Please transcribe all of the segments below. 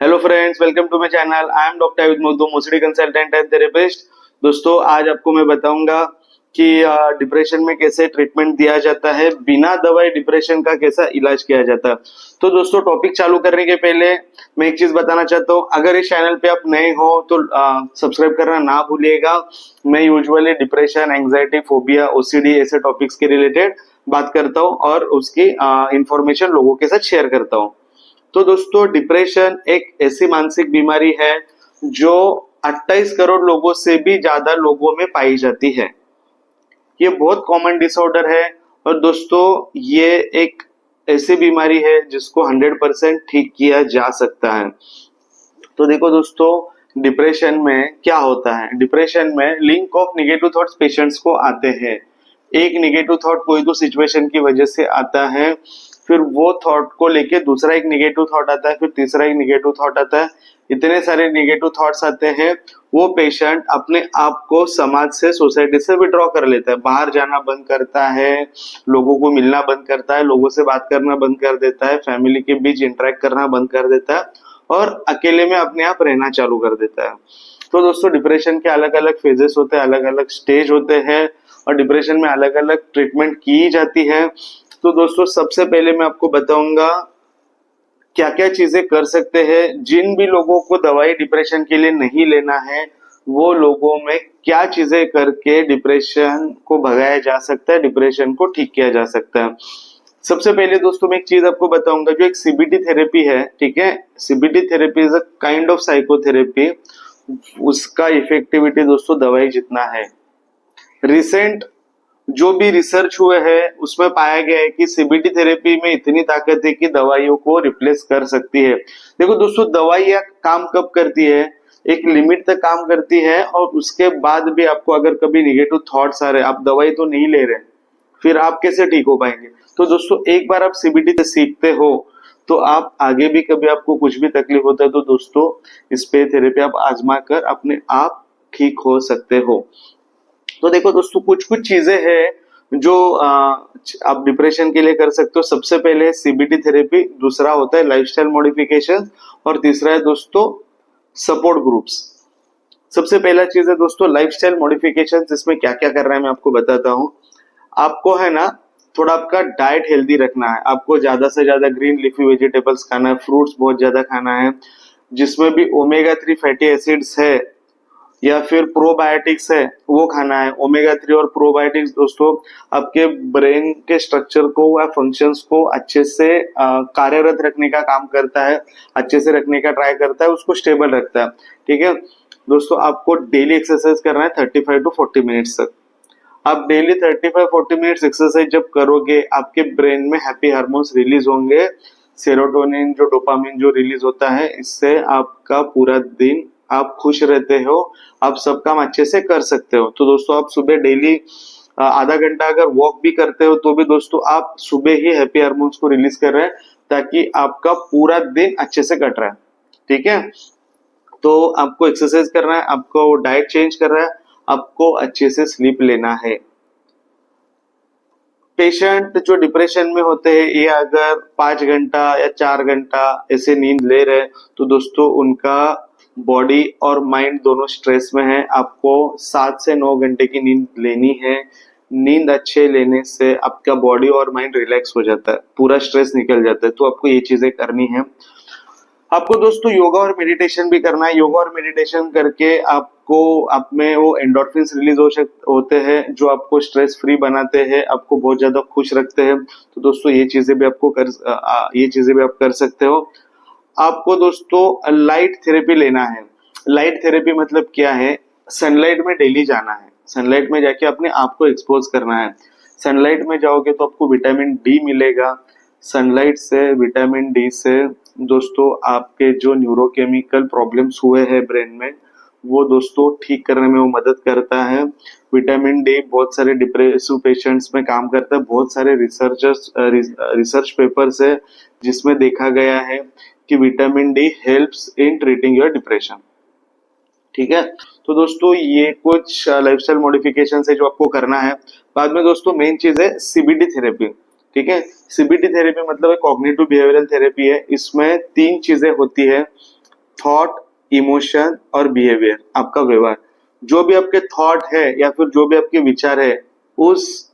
Hello friends, welcome to my channel. I am doctor Avid Murmu, मोसडी consultant and therapist. दोस्तों, आज आपको मैं बताऊंगा कि डिप्रेशन में कैसे ट्रीटमेंट दिया जाता है, बिना दवाई डिप्रेशन का कैसा इलाज किया जाता है। तो दोस्तों, टॉपिक चालू करने के पहले मैं एक चीज बताना चाहता हूँ। अगर इस चैनल पे आप नए हो तो सब्सक्राइब करना ना भूलिएगा। मैं usually depression, anxiety, phobia, OCD ऐसे टॉपिक्स के रिलेटेड बात करता हूँ और उसकी इंफॉर्मेशन लोगों के साथ शेयर करता हूँ। तो दोस्तों, डिप्रेशन एक ऐसी मानसिक बीमारी है जो 28 करोड़ लोगों से भी ज्यादा लोगों में पाई जाती है। ये बहुत कॉमन डिसऑर्डर है और दोस्तों, ये एक ऐसी बीमारी है जिसको 100% ठीक किया जा सकता है। तो देखो दोस्तों, डिप्रेशन में क्या होता है। डिप्रेशन में link of negative thoughts patients को आते हैं। एक नेगेटिव थॉट कोई तो सिचुएशन की वजह से आता है, फिर वो थॉट को लेके दूसरा एक नेगेटिव थॉट आता है, फिर तीसरा एक नेगेटिव थॉट आता है। इतने सारे नेगेटिव थॉट्स आते हैं, वो पेशेंट अपने आप को समाज से, सोसाइटी से विड्रॉ कर लेता है, बाहर जाना बंद करता है, लोगों को मिलना बंद करता है, लोगों से बात करना बंद कर देता है, फैमिली के बीच इंटरेक्ट करना बंद कर देता है और अकेले में अपने आप रहना चालू कर देता है। तो दोस्तों, डिप्रेशन के अलग अलग फेजेस होते हैं, अलग अलग स्टेज होते हैं और डिप्रेशन में अलग अलग ट्रीटमेंट की जाती है। तो दोस्तों, सबसे पहले मैं आपको बताऊंगा क्या क्या चीजें कर सकते हैं। जिन भी लोगों को दवाई डिप्रेशन के लिए नहीं लेना है, वो लोगों में क्या चीजें करके डिप्रेशन को भगाया जा सकता है, डिप्रेशन को ठीक किया जा सकता है। सबसे पहले दोस्तों, मैं एक चीज आपको बताऊंगा, जो एक सीबीटी थेरेपी है, ठीक है। CBT therapy is a kind of psychotherapy. उसका इफेक्टिविटी दोस्तों दवाई जितना है। रिसेंट जो भी रिसर्च हुए हैं उसमें पाया गया है कि सीबीटी थेरेपी में इतनी ताकत है कि दवाइयों को रिप्लेस कर सकती है। देखो दोस्तों, दवाइयाँ काम कब करती है, एक लिमिट तक काम करती है और उसके बाद भी आपको अगर कभी निगेटिव थॉट्स आ रहे, आप दवाई तो नहीं ले रहे, फिर आप कैसे ठीक हो पाएंगे। तो दोस्तों, एक बार आप सीबीटी से सीखते हो तो आप आगे भी कभी आपको कुछ भी तकलीफ होता है तो दोस्तों, इस पे थेरेपी आप आजमा कर अपने आप ठीक हो सकते हो। तो देखो दोस्तों, कुछ कुछ चीजें हैं जो आप डिप्रेशन के लिए कर सकते हो। सबसे पहले है सीबीटी थेरेपी, दूसरा होता है लाइफस्टाइल मॉडिफिकेशन और तीसरा है दोस्तों सपोर्ट ग्रुप्स। सबसे पहला चीज है दोस्तों लाइफस्टाइल मॉडिफिकेशन। इसमें क्या क्या करना है मैं आपको बताता हूँ। आपको है ना, थोड़ा आपका डाइट हेल्दी रखना है। आपको ज्यादा से ज्यादा ग्रीन लीफी वेजिटेबल्स खाना है, फ्रूट्स बहुत ज्यादा खाना है, जिसमें भी ओमेगा 3 फैटी एसिड्स है या फिर प्रोबायोटिक्स है वो खाना है। ओमेगा 3 और प्रोबायोटिक्स दोस्तों आपके ब्रेन के स्ट्रक्चर को या फंक्शंस को अच्छे से कार्यरत रखने का काम करता है, अच्छे से रखने का ट्राई करता है, उसको स्टेबल रखता है। ठीक है दोस्तों, आपको डेली एक्सरसाइज करना है 35 टू 40 मिनट्स तक। आप डेली 35-40 मिनट्स एक्सरसाइज जब करोगे, आपके ब्रेन में हैप्पी हार्मोन्स रिलीज होंगे, सेरोटोनिन जो डोपामिन जो रिलीज होता है, इससे आपका पूरा दिन आप खुश रहते हो, आप सब काम अच्छे से कर सकते हो। तो दोस्तों, आप सुबह डेली आधा घंटा अगर वॉक भी करते हो तो भी दोस्तों आप सुबह ही हैप्पी हार्मोन्स को रिलीज कर रहे हैं, ताकि आपका पूरा दिन अच्छे से कट रहा है। ठीक है, तो आपको एक्सरसाइज करना है, आपको डाइट चेंज करना है, आपको अच्छे से स्लीप लेना है। पेशेंट जो डिप्रेशन में होते हैं, ये अगर 5 घंटा या 4 घंटा ऐसे नींद ले रहे हैं तो दोस्तों उनका बॉडी और माइंड दोनों स्ट्रेस में है। आपको 7 से 9 घंटे की नींद लेनी है। नींद अच्छे लेने से आपका बॉडी और माइंड रिलैक्स हो जाता है, पूरा स्ट्रेस निकल जाता है। तो आपको ये चीजें करनी है। आपको दोस्तों योगा और मेडिटेशन भी करना है। योगा और मेडिटेशन करके आपको आप में वो एंडोर्फिन्स रिलीज होते हैं जो आपको स्ट्रेस फ्री बनाते हैं, आपको बहुत ज्यादा खुश रखते हैं। तो दोस्तों, ये चीजें भी आप कर सकते हो। आपको दोस्तों लाइट थेरेपी लेना है। लाइट थेरेपी मतलब क्या है, सनलाइट में डेली जाना है, सनलाइट में जाके अपने आप को एक्सपोज करना है। सनलाइट में जाओगे तो आपको विटामिन डी मिलेगा। सनलाइट से, विटामिन डी से दोस्तों आपके जो न्यूरोकेमिकल प्रॉब्लम्स हुए हैं ब्रेन में, वो दोस्तों ठीक करने में वो मदद करता है। विटामिन डी बहुत सारे डिप्रेसिव पेशेंट्स में काम करता है। बहुत सारे रिसर्च पेपर्स है जिसमें देखा गया है कि vitamin D helps in treating your depression. ठीक है, तो दोस्तों ये कुछ लाइफस्टाइल मॉडिफिकेशन है जो आपको करना है। बाद में दोस्तों मेन चीज है सीबीटी थेरेपी। ठीक है, सीबीटी थेरेपी मतलब एक कॉग्निटिव बिहेवियरल थेरेपी है। इसमें 3 चीजें होती है। थॉट, इमोशन और बिहेवियर, आपका व्यवहार, जो भी आपके थॉट है या फिर जो भी आपके विचार है, उस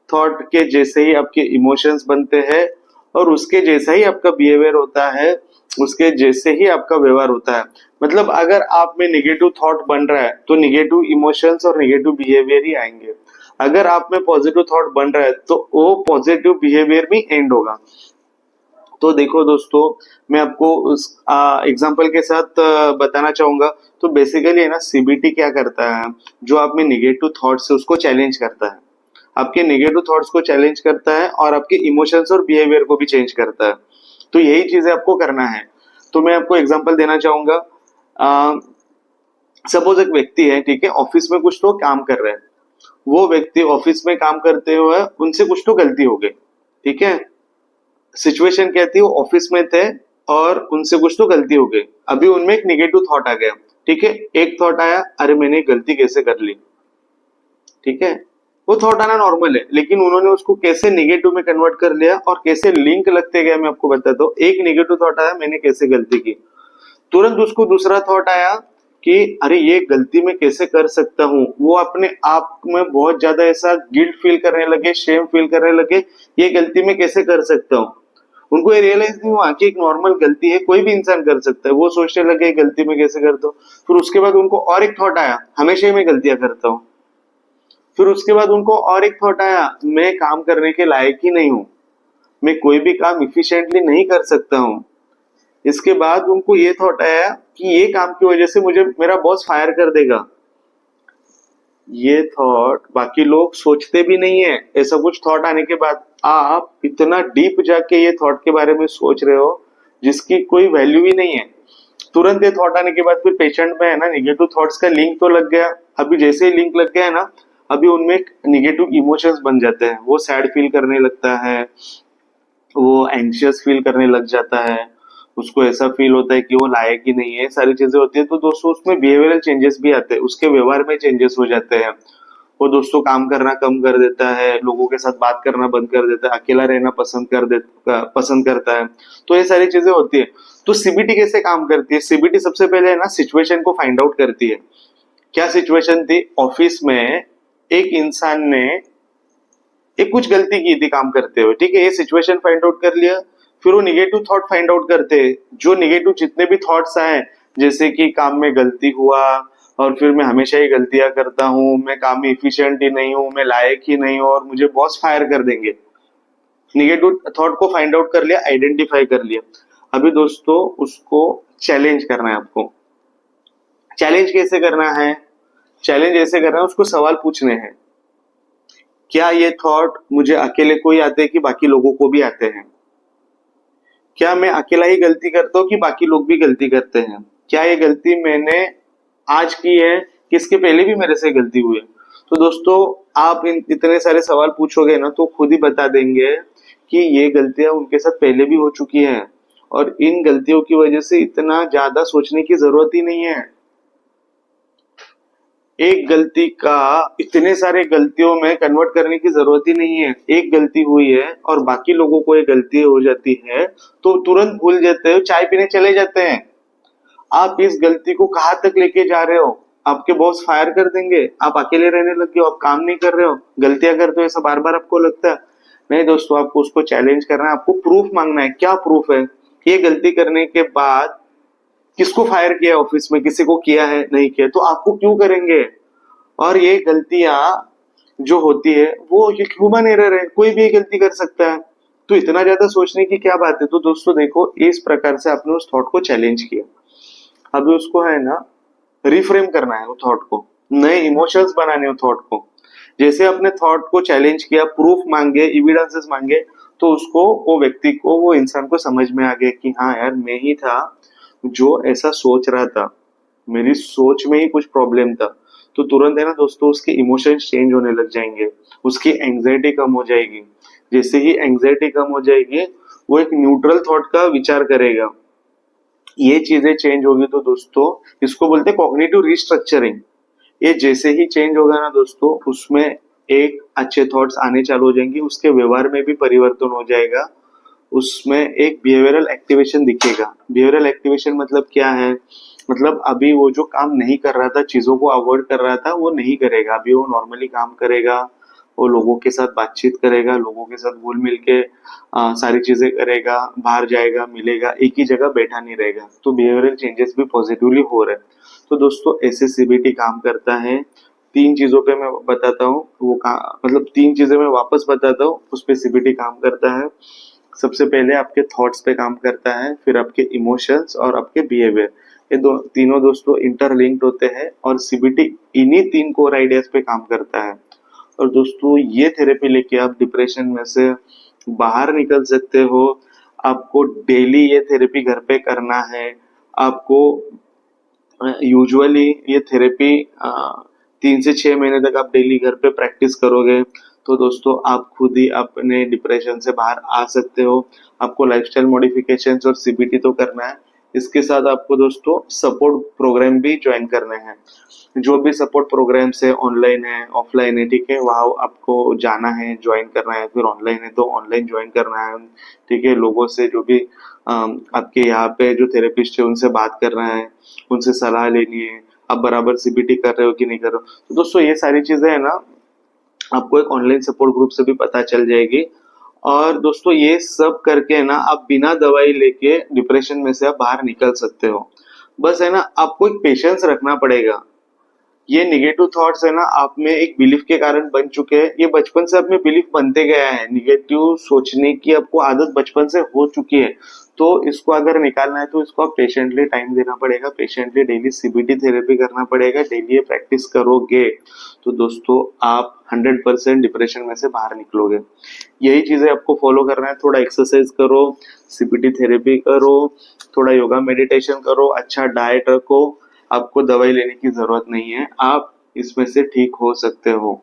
थॉट के जैसे ही आपके इमोशंस बनते हैं और उसके जैसा ही आपका बिहेवियर होता है, उसके जैसे ही आपका व्यवहार होता है। मतलब अगर आप में नेगेटिव थॉट बन रहा है तो नेगेटिव इमोशंस और नेगेटिव बिहेवियर ही आएंगे। अगर आप में पॉजिटिव थॉट बन रहा है तो वो पॉजिटिव बिहेवियर भी एंड होगा। तो देखो दोस्तों, मैं आपको उस एग्जांपल के साथ बताना चाहूंगा। तो बेसिकली है ना, सीबीटी क्या करता है, जो आप में निगेटिव थॉट्स है उसको चैलेंज करता है, आपके नेगेटिव थॉट्स को चैलेंज करता है और आपके इमोशंस और बिहेवियर को भी चेंज करता है। तो यही चीजें आपको करना है। तो मैं आपको एग्जांपल देना चाहूंगा। सपोज एक व्यक्ति है, ठीक है, ऑफिस में कुछ तो काम कर रहे हैं। वो व्यक्ति ऑफिस में काम करते हुए उनसे कुछ तो गलती हो गई, ठीक है। सिचुएशन क्या थी, वो ऑफिस में थे और उनसे कुछ तो गलती हो गई। अभी उनमें एक निगेटिव थॉट आ गया, ठीक है। एक थॉट आया, अरे मैंने गलती कैसे कर ली, ठीक है। वो थॉट आना नॉर्मल है, लेकिन उन्होंने उसको कैसे नेगेटिव में कन्वर्ट कर लिया और कैसे लिंक लगते गए, मैं आपको बताता हूँ। एक नेगेटिव थॉट आया, मैंने कैसे गलती की, तुरंत उसको दूसरा थॉट आया कि अरे ये गलती मैं कैसे कर सकता हूँ। वो अपने आप में बहुत ज्यादा ऐसा गिल्ट फील करने लगे, शेम फील करने लगे, ये गलती मैं कैसे कर सकता हूँ। उनको ये रियलाइज नहीं हुआ कि एक नॉर्मल गलती है, कोई भी इंसान कर सकता है। वो सोचने लगे गलती मैं कैसे करता हूँ। फिर उसके बाद उनको और एक थॉट आया, हमेशा ही मैं गलतियां करता हूँ। फिर उसके बाद उनको और एक थॉट आया, मैं काम करने के लायक ही नहीं हूँ, मैं कोई भी काम इफिशिएंटली नहीं कर सकता हूँ। इसके बाद उनको ये थॉट आया कि ये काम की वजह से मुझे मेरा बॉस फायर कर देगा। ये थॉट बाकी लोग सोचते भी नहीं है। ऐसा कुछ थॉट आने के बाद आप इतना डीप जाके ये थॉट के बारे में सोच रहे हो जिसकी कोई वैल्यू ही नहीं है। तुरंत ये थॉट आने के बाद फिर पेशेंट में है ना निगेटिव थॉट्स का लिंक तो लग गया। अभी जैसे ही लिंक लग गया है ना, अभी उनमें निगेटिव इमोशंस बन जाते हैं। वो सैड फील करने लगता है, वो एंग्शियस फील करने लग जाता है, उसको ऐसा फील होता है कि वो लायक ही नहीं है, सारी चीजें होती है। तो दोस्तों उसमें बिहेवियरल चेंजेस भी आते हैं, उसके व्यवहार में चेंजेस हो जाते हैं। वो दोस्तों काम करना कम कर देता है, लोगों के साथ बात करना बंद कर देता है, अकेला रहना पसंद करता है। तो ये सारी चीजें होती है। तो सीबीटी कैसे काम करती है? सीबीटी सबसे पहले है ना सिचुएशन को फाइंड आउट करती है। क्या सिचुएशन थी? ऑफिस में एक इंसान ने एक कुछ गलती की थी काम करते हुए, ठीक है। ये सिचुएशन फाइंड आउट कर लिया। फिर वो निगेटिव थॉट फाइंड आउट करते हैं। जो निगेटिव जितने भी थॉट्स आए, जैसे कि काम में गलती हुआ और फिर मैं हमेशा ही गलतियां करता हूँ, मैं काम में इफिशिएंट ही नहीं हूँ, मैं लायक ही नहीं हूँ और मुझे बॉस फायर कर देंगे। निगेटिव थॉट को फाइंड आउट कर लिया, आइडेंटिफाई कर लिया। अभी दोस्तों उसको चैलेंज करना है आपको। चैलेंज कैसे करना है? चैलेंज ऐसे करना है, उसको सवाल पूछने हैं। क्या ये थॉट मुझे अकेले को ही आते हैं कि बाकी लोगों को भी आते हैं? क्या मैं अकेला ही गलती करता हूँ कि बाकी लोग भी गलती करते हैं? क्या ये गलती मैंने आज की है कि इसके पहले भी मेरे से गलती हुई है? तो दोस्तों आप इन इतने सारे सवाल पूछोगे ना तो खुद ही बता देंगे कि ये गलतियां उनके साथ पहले भी हो चुकी हैं और इन गलतियों की वजह से इतना ज्यादा सोचने की जरूरत ही नहीं है। एक गलती का इतने सारे गलतियों में कन्वर्ट करने की जरूरत ही नहीं है। एक गलती हुई है और बाकी लोगों को ये गलती हो जाती है तो तुरंत भूल जाते हो, चाय पीने चले जाते हैं। आप इस गलती को कहाँ तक लेके जा रहे हो? आपके बॉस फायर कर देंगे, आप अकेले रहने लग गए हो, आप काम नहीं कर रहे हो, गलतियां करते हो, ऐसा बार बार आपको लगता है। नहीं दोस्तों, आपको उसको चैलेंज करना है, आपको प्रूफ मांगना है। क्या प्रूफ है? ये गलती करने के बाद किसको फायर किया ऑफिस में, किसी को किया है, नहीं किया, तो आपको क्यों करेंगे? और ये गलतियां जो होती है वो ह्यूमन एरर है, कोई भी ये गलती कर सकता है। तो इतना ज्यादा सोचने की क्या बात है? तो दोस्तों देखो, इस प्रकार से आपने उस थॉट को चैलेंज किया। अभी उसको है ना रिफ्रेम करना है, वो थॉट को नए इमोशंस बनाने हैं थॉट को। जैसे अपने थॉट को चैलेंज किया, प्रूफ मांगे, एविडेंसेस मांगे, तो उसको, वो व्यक्ति को, वो इंसान को समझ में आ गया कि हाँ यार, मैं ही था जो ऐसा सोच रहा था, मेरी सोच में ही कुछ प्रॉब्लम था। तो तुरंत है ना दोस्तों उसके इमोशंस चेंज होने लग जाएंगे, उसकी एंग्जाइटी कम हो जाएगी। जैसे ही एंग्जाइटी कम हो जाएगी, वो एक न्यूट्रल थॉट का विचार करेगा। ये चीजें चेंज होगी तो दोस्तों इसको बोलते हैं कॉग्निटिव रिस्ट्रक्चरिंग। ये जैसे ही चेंज होगा ना दोस्तों, उसमें एक अच्छे थॉट्स आने चालू हो जाएंगे, उसके व्यवहार में भी परिवर्तन हो जाएगा उसमें एक बिहेवियरल एक्टिवेशन दिखेगा। बिहेवियरल एक्टिवेशन मतलब क्या है? मतलब अभी वो जो काम नहीं कर रहा था, चीजों को अवॉइड कर रहा था, वो नहीं करेगा। अभी वो नॉर्मली काम करेगा, वो लोगों के साथ बातचीत करेगा, लोगों के साथ घुल मिल के सारी चीजें करेगा, बाहर जाएगा, मिलेगा, एक ही जगह बैठा नहीं रहेगा। तो बिहेवियरल चेंजेस भी पॉजिटिवली हो रहे हैं। तो दोस्तों ऐसे सीबीटी काम करता है। 3 चीजों पे मैं बताता हूँ, वो मतलब 3 चीजें मैं वापस बताता हूँ, उस पे सीबीटी काम करता है। सबसे पहले आपके थॉट्स पे काम करता है, फिर आपके इमोशंस और आपके बिहेवियर। ये तीनों दोस्तों इंटरलिंक्ड होते हैं और सीबीटी इन्हीं 3 कोर आइडियाज पे काम करता है। और दोस्तों ये थेरेपी लेके आप डिप्रेशन में से बाहर निकल सकते हो। आपको डेली ये थेरेपी घर पे करना है। आपको यूजुअली ये थेरेपी 3 से 6 महीने तक आप डेली घर पे प्रैक्टिस करोगे तो दोस्तों आप खुद ही अपने डिप्रेशन से बाहर आ सकते हो। आपको लाइफस्टाइल मॉडिफिकेशंस और सीबीटी तो करना है, इसके साथ आपको दोस्तों सपोर्ट प्रोग्राम भी ज्वाइन करने हैं। जो भी सपोर्ट प्रोग्राम्स है, ऑनलाइन है, ऑफलाइन है, ठीक है, वहाँ आपको जाना है, ज्वाइन करना है। फिर ऑनलाइन है तो ऑनलाइन ज्वाइन करना है, ठीक है। लोगों से जो भी आपके यहाँ पे जो थेरेपिस्ट है उनसे बात करना है, उनसे सलाह लेनी है, आप बराबर सीबीटी कर रहे हो कि नहीं कर रहे हो। तो दोस्तों ये सारी चीजें है ना, आपको एक ऑनलाइन सपोर्ट ग्रुप से भी पता चल जाएगी। और दोस्तों ये सब करके ना आप बिना दवाई लेके डिप्रेशन में से आप बाहर निकल सकते हो। बस है ना, आपको एक पेशेंस रखना पड़ेगा। ये नेगेटिव थॉट्स है ना आप में एक बिलीफ के कारण बन चुके हैं। ये बचपन से आप में बिलीफ बनते गया है, नेगेटिव सोचने की आपको आदत बचपन से हो चुकी है। तो इसको अगर निकालना है तो इसको आप पेशेंटली टाइम देना पड़ेगा, पेशेंटली डेली सीबीटी थेरेपी करना पड़ेगा। डेली ये प्रैक्टिस करोगे तो दोस्तों आप 100% डिप्रेशन में से बाहर निकलोगे। यही चीजें आपको फॉलो करना है। थोड़ा एक्सरसाइज करो, सीबीटी थेरेपी करो, थोड़ा योगा मेडिटेशन करो, अच्छा डाइट रखो। आपको दवाई लेने की जरूरत नहीं है, आप इसमें से ठीक हो सकते हो।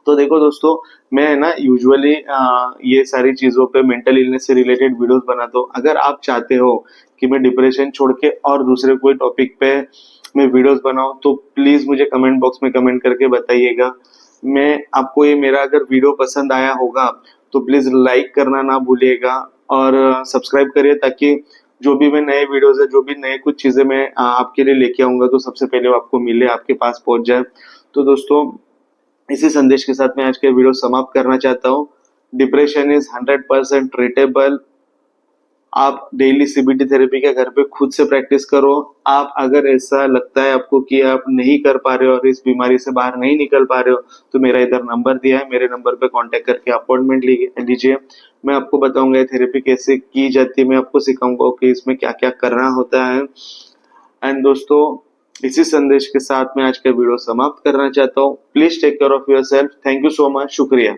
तो देखो दोस्तों, मैं ना यूजुअली ये सारी चीजों पे मेंटल इलनेस से रिलेटेड वीडियोस बनाता हूँ। अगर आप चाहते हो कि मैं डिप्रेशन छोड़ के और दूसरे कोई टॉपिक पे मैं वीडियोस बनाऊं तो प्लीज मुझे कमेंट बॉक्स में कमेंट करके बताइएगा। मैं आपको ये मेरा अगर वीडियो पसंद आया होगा तो प्लीज लाइक करना ना भूलिएगा और सब्सक्राइब करिए, ताकि जो भी मैं नए वीडियोस है, जो भी नए कुछ चीजें मैं आपके लिए लेके आऊंगा तो सबसे पहले वो आपको मिले, आपके पास पहुंच जाए। तो दोस्तों इसी संदेश के साथ मैं आज के वीडियो समाप्त करना चाहता हूँ। Depression is 100% treatable. आप डेली सीबीटी थेरेपी का घर पे खुद से प्रैक्टिस करो। आप अगर ऐसा लगता है आपको कि आप नहीं कर पा रहे हो और इस बीमारी से बाहर नहीं निकल पा रहे हो तो मेरा इधर नंबर दिया है, मेरे नंबर पे कांटेक्ट करके अपॉइंटमेंट लीजिए। मैं आपको बताऊंगा ये थेरेपी कैसे की जाती है, मैं आपको सिखाऊंगा कि इसमें क्या क्या करना होता है। एंड दोस्तों इसी संदेश के साथ मैं आज का वीडियो समाप्त करना चाहता हूँ। Please take care of yourself. Thank you so much, शुक्रिया।